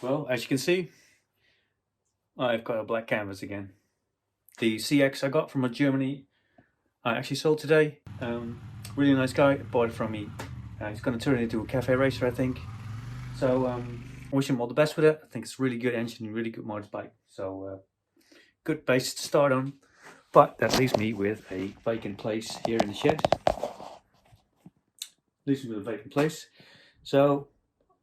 Well, as you can see, I've got a black canvas again. The CX I got from Germany, I actually sold today. Really nice guy bought it from me. He's going to turn it into a Caferacer, I think. So I wish him all the best with it. I think it's a really good engine, really good motorbike. So good base to start on. But that leaves me with a vacant place here in the shed. Leaves me with a vacant place. So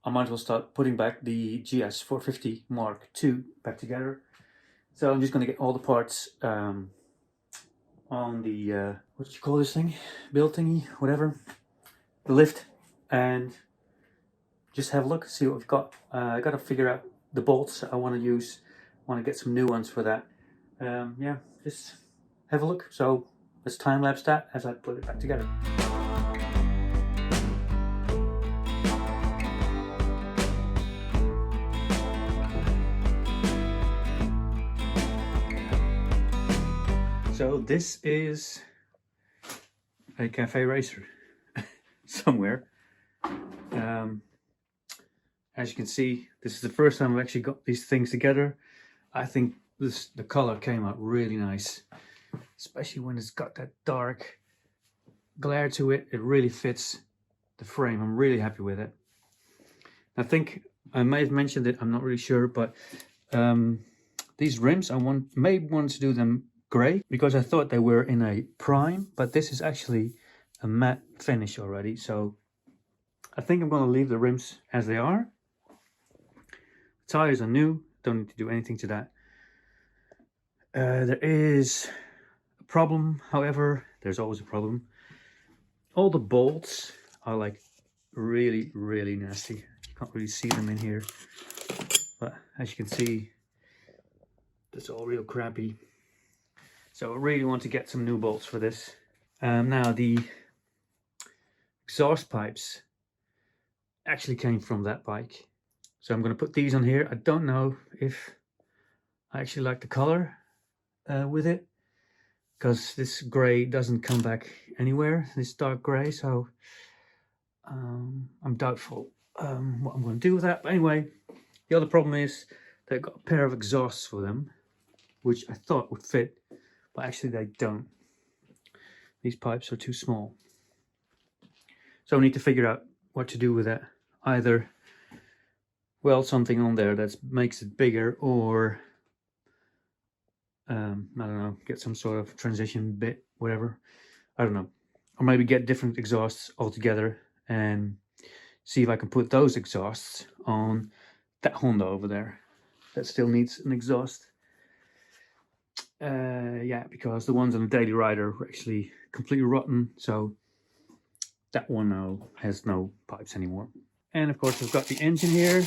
I might as well start putting back the GS450 Mark II back together. So I'm just going to get all the parts on the, what do you call this thing? Build thingy, whatever. The lift, and just have a look, see what we've got. I got to figure out the bolts I want to use. I want to get some new ones for that. Yeah, just have a look. So let's time lapse that as I put it back together. So this is a Caferacer somewhere. As you can see, this is the first time I've actually got these things together. I think the color came out really nice, especially when it's got that dark glare to it. It really fits the frame. I'm really happy with it. I think I may have mentioned it, I'm not really sure, but these rims, I may want to do them gray because I thought they were in a prime, but this is actually a matte finish already. So I think I'm going to leave the rims as they are. Tires are new, don't need to do anything to that. There is a problem, however, there's always a problem. All the bolts are like really, really nasty. You can't really see them in here, but as you can see, it's all real crappy. So I really want to get some new bolts for this. Now the exhaust pipes actually came from that bike. So I'm going to put these on here. I don't know if I actually like the color with it, because this gray doesn't come back anywhere, this dark gray. So I'm doubtful what I'm going to do with that. But anyway, the other problem is they've got a pair of exhausts for them, which I thought would fit, but actually they don't. These pipes are too small. So I need to figure out what to do with that. Either weld something on there that makes it bigger, or I don't know, get some sort of transition bit, whatever. I don't know. Or maybe get different exhausts altogether and see if I can put those exhausts on that Honda over there that still needs an exhaust. Yeah, because the ones on the Daily Rider were actually completely rotten, so that one now has no pipes anymore. And of course, I've got the engine here,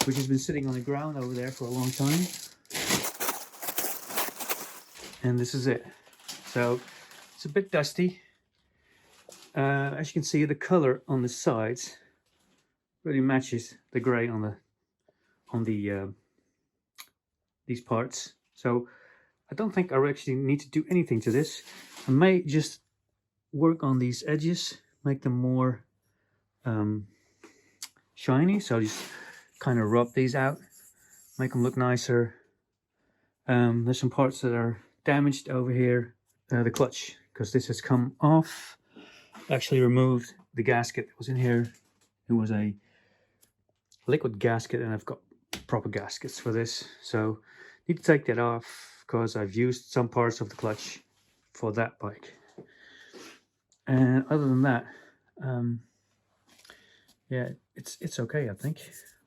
which has been sitting on the ground over there for a long time. And this is it. So it's a bit dusty. As you can see, the color on the sides really matches the gray on these parts. So I don't think I actually need to do anything to this. I may just work on these edges, make them more shiny. So just kind of rub these out, make them look nicer. There's some parts that are damaged over here. The clutch, because this has come off. Actually removed the gasket that was in here. It was a liquid gasket, and I've got proper gaskets for this, so need to take that off because I've used some parts of the clutch for that bike. And other than that, yeah, it's okay, I think.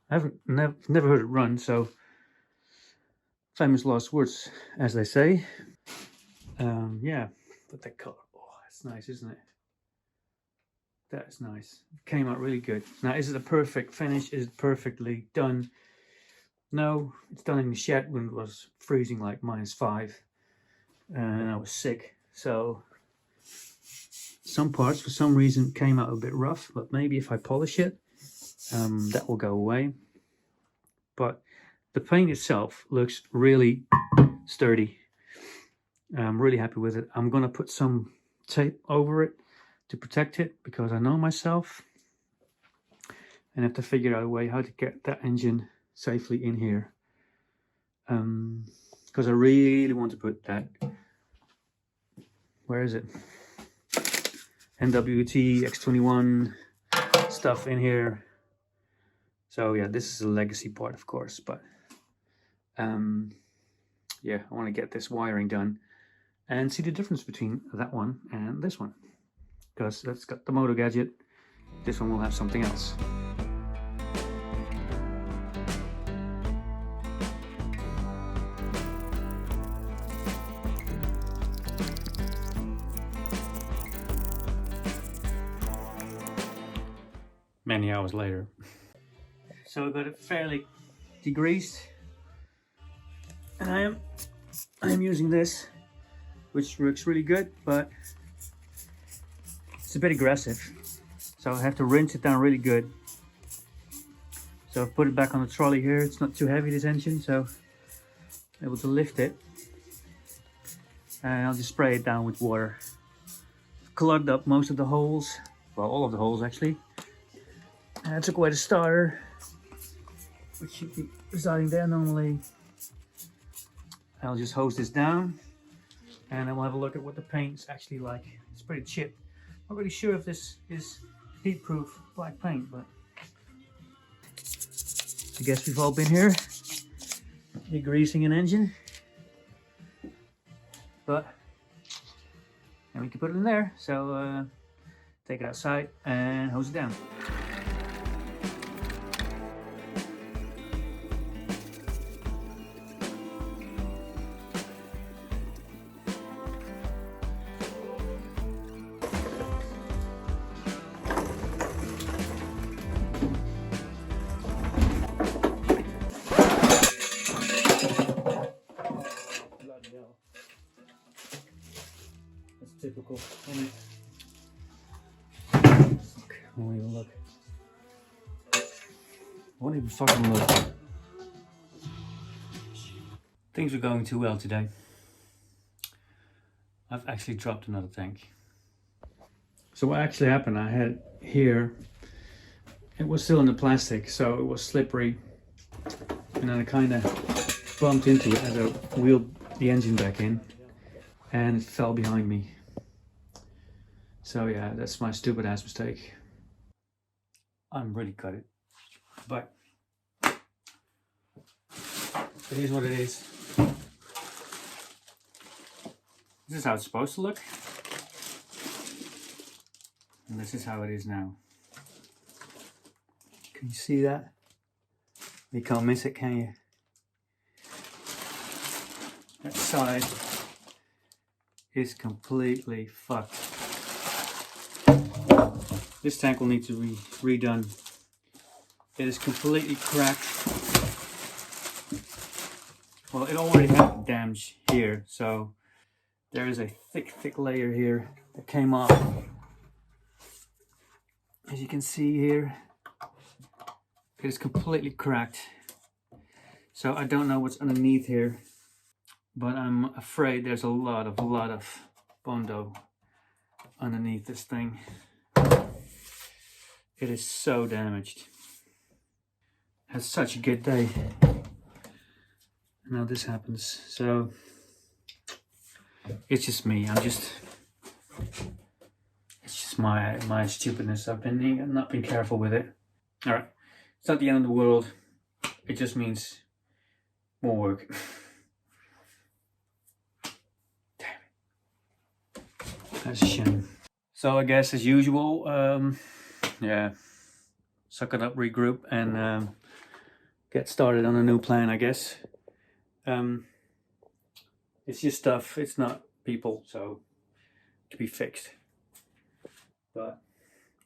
I haven't never heard it run, so famous last words, as they say. Yeah, but that color, oh, that's nice, isn't it? That's nice. It came out really good. Now, is it a perfect finish? Is it perfectly done? No, it's done in the shed when it was freezing like -5, and I was sick. So some parts, for some reason, came out a bit rough, but maybe if I polish it, that will go away. But the paint itself looks really sturdy. I'm really happy with it. I'm gonna put some tape over it to protect it, because I know myself, and have to figure out a way how to get that engine safely in here. Because I really want to put that, where is it? NWT X21 stuff in here. So yeah, this is a legacy part, of course, but yeah, I want to get this wiring done and see the difference between that one and this one, because that's got the motor gadget. This one will have something else. Many hours later. So I got it fairly degreased, and I am using this, which works really good, but it's a bit aggressive. So I have to rinse it down really good. So I've put it back on the trolley here. It's not too heavy, this engine, so I'm able to lift it. And I'll just spray it down with water. I've clogged up most of the holes, well, all of the holes actually. And I took away the starter, which should be residing there normally. I'll just hose this down, and then we'll have a look at what the paint's actually like. It's pretty chipped. Not really sure if this is heat-proof black paint, but I guess we've all been here, degreasing an engine. But and we can put it in there. So take it outside and hose it down. That's typical, isn't it? Okay, I won't even look. I won't even fucking look. Things are going too well today. I've actually dropped another tank. So what actually happened, I had here, it was still in the plastic, so it was slippery. And then I kind of bumped into it as I wheeled the engine back in, and it fell behind me. So yeah, that's my stupid ass mistake. I'm really gutted, but it is what it is. This is how it's supposed to look, and this is how it is now. Can you see that? You can't miss it, can you? That side is completely fucked. This tank will need to be redone. It is completely cracked. Well, it already had damage here, so there is a thick layer here that came off. As you can see here, it is completely cracked. So I don't know what's underneath here, but I'm afraid there's a lot of Bondo underneath this thing. It is so damaged. Had such a good day. Now this happens. So it's just me. It's just my stupidness. I've not been careful with it. All right, it's not the end of the world. It just means more work. Damn it. That's a shame. So I guess as usual, yeah, suck it up, regroup, and get started on a new plan, I guess. It's just stuff, it's not people, so it can be fixed. But,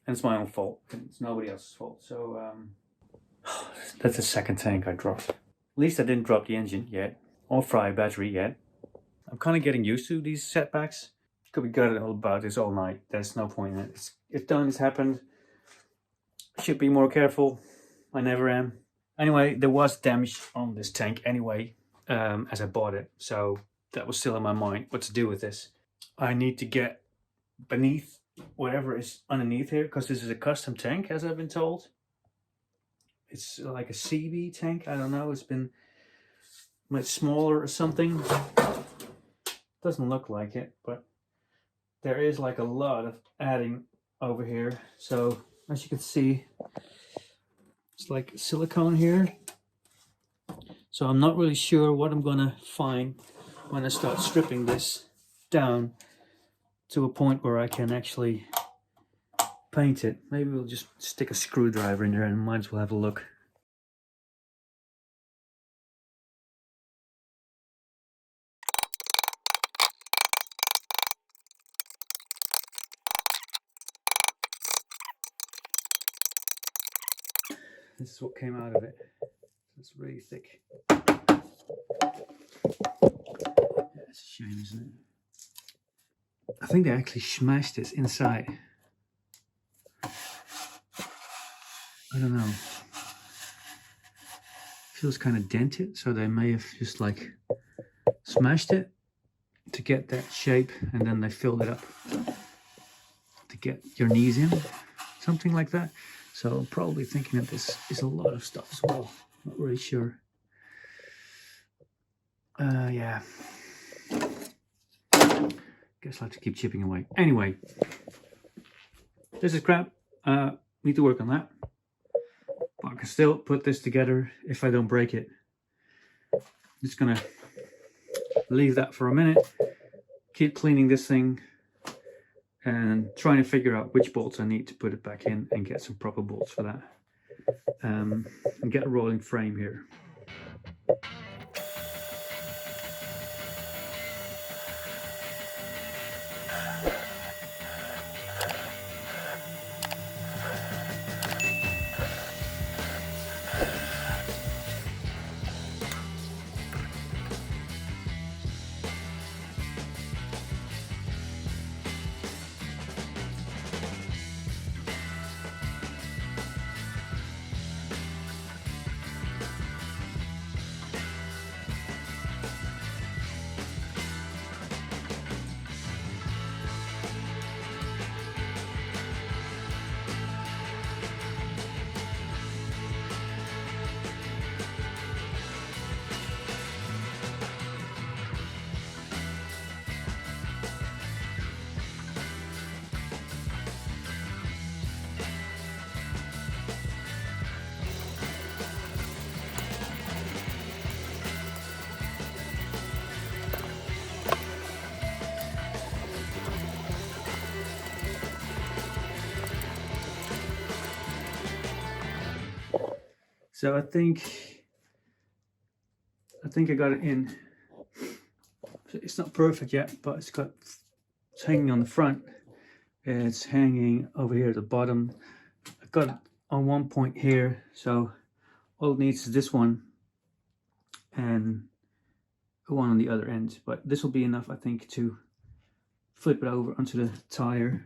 and it's my own fault, it's nobody else's fault. So that's the second tank I dropped. At least I didn't drop the engine yet, or fry a battery yet. I'm kind of getting used to these setbacks. Could be gutted about this all night. There's no point in it. It's done, it's happened. Should be more careful. I never am. Anyway, there was damage on this tank anyway, as I bought it. So that was still in my mind, what to do with this. I need to get beneath whatever is underneath here, because this is a custom tank, as I've been told. it's like a CB tank. I don't know. It's been much smaller or something. Doesn't look like it, but there is like a lot of adding over here. So as you can see, it's like silicone here. So I'm not really sure what I'm gonna find when I start stripping this down to a point where I can actually paint it. Maybe we'll just stick a screwdriver in there and might as well have a look. This is what came out of it. It's really thick. Yeah, it's a shame, isn't it? I think they actually smashed this inside. I don't know. Feels kind of dented, so they may have just like smashed it to get that shape, and then they filled it up to get your knees in, something like that. So I'm probably thinking that this is a lot of stuff as well. Not really sure. Yeah. Guess I'll have to keep chipping away. Anyway, this is crap. Need to work on that. But I can still put this together if I don't break it. I'm just gonna leave that for a minute. Keep cleaning this thing and trying to figure out which bolts I need to put it back in and get some proper bolts for that. And get a rolling frame here. So I think I got it in. It's not perfect yet, but it's hanging on the front. It's hanging over here at the bottom. I got it on one point here, so all it needs is this one and one on the other end. But this will be enough, I think, to flip it over onto the tire.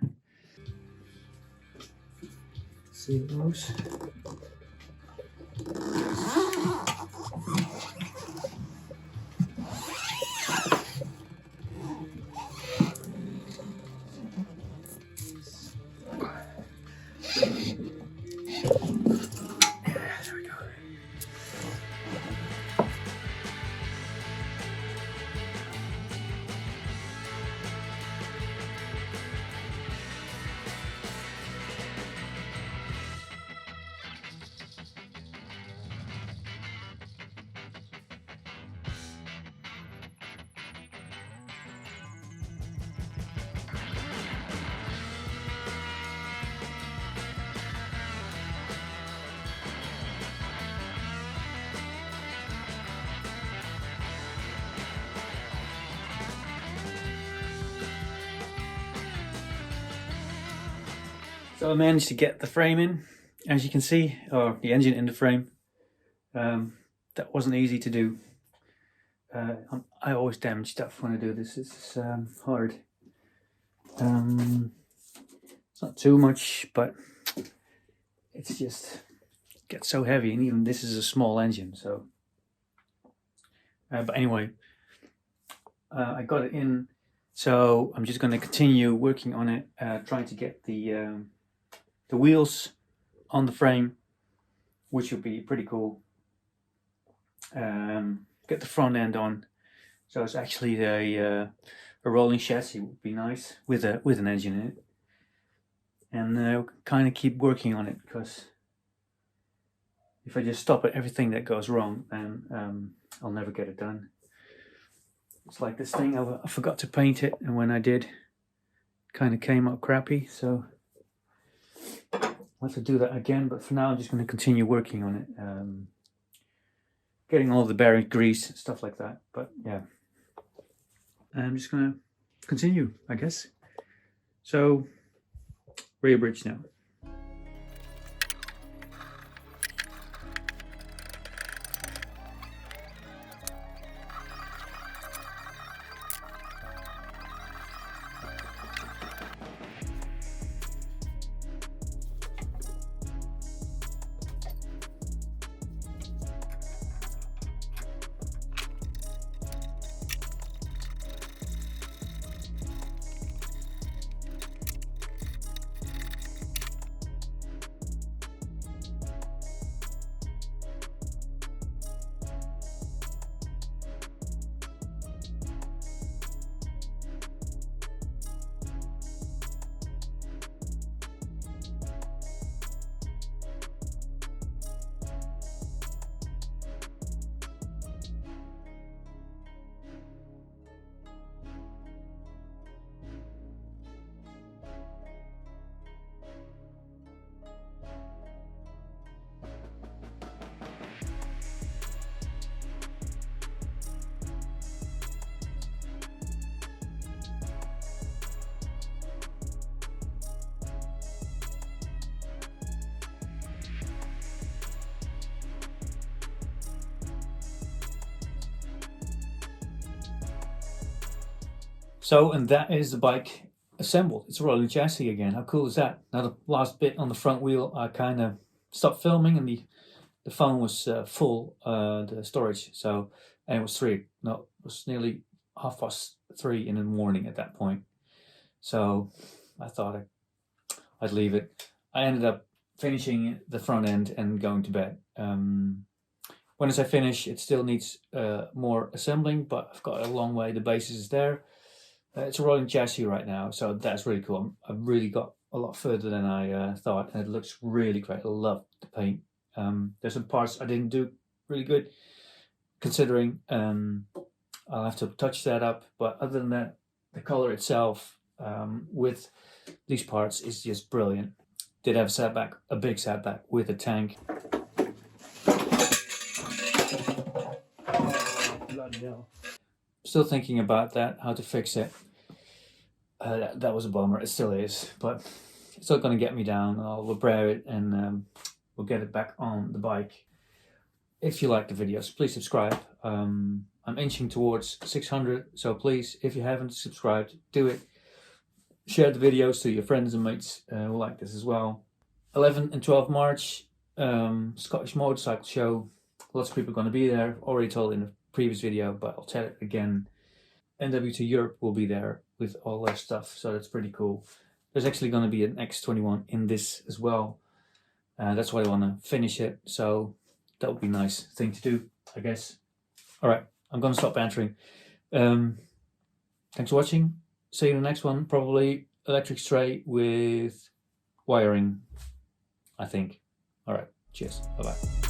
See it goes. So I managed to get the frame in, as you can see, or the engine in the frame. That wasn't easy to do. I always damage stuff when I do this. It's hard. It's not too much, but it's just gets so heavy, and even this is a small engine. So, but anyway, I got it in. So I'm just going to continue working on it, trying to get the wheels on the frame which would be pretty cool. Get the front end on, so it's actually a rolling chassis would be nice with an engine in it, and kind of keep working on it, because if I just stop at everything that goes wrong, then I'll never get it done. It's like this thing, I forgot to paint it, and when I did, kind of came up crappy, so I'll have to do that again. But for now, I'm just going to continue working on it, getting all the bearing grease and stuff like that. But yeah, I'm just going to continue, I guess. So, rear bridge now. So, and that is the bike assembled. It's a rolling chassis again. How cool is that? Now the last bit on the front wheel, I kind of stopped filming, and the phone was full, the storage. So, and it was it was nearly 3:30 in the morning at that point. So I thought I'd leave it. I ended up finishing the front end and going to bed. Once I finish, it still needs more assembling, but I've got a long way. The basis is there. It's a rolling chassis right now, so that's really cool. I've really got a lot further than I thought, and it looks really great. I love the paint. There's some parts I didn't do really good, considering I'll have to touch that up. But other than that, the color itself with these parts is just brilliant. Did have a big setback with the tank. Bloody hell. Still thinking about that, how to fix it. That was a bummer. It still is, but it's not going to get me down. I'll repair it, and we'll get it back on the bike. If you like the videos, please subscribe. I'm inching towards 600, so please, if you haven't subscribed, do it. Share the videos to your friends and mates who like this as well. 11 and 12 March, Scottish Motorcycle Show. Lots of people are going to be there. Already told in the previous video, but I'll tell it again. NWT Europe will be there with all their stuff, so that's pretty cool. There's actually going to be an X21 in this as well. That's why I want to finish it, so that would be a nice thing to do, I guess. Alright, I'm going to stop bantering. Thanks for watching. See you in the next one. Probably electric stray with wiring, I think. Alright, cheers. Bye-bye.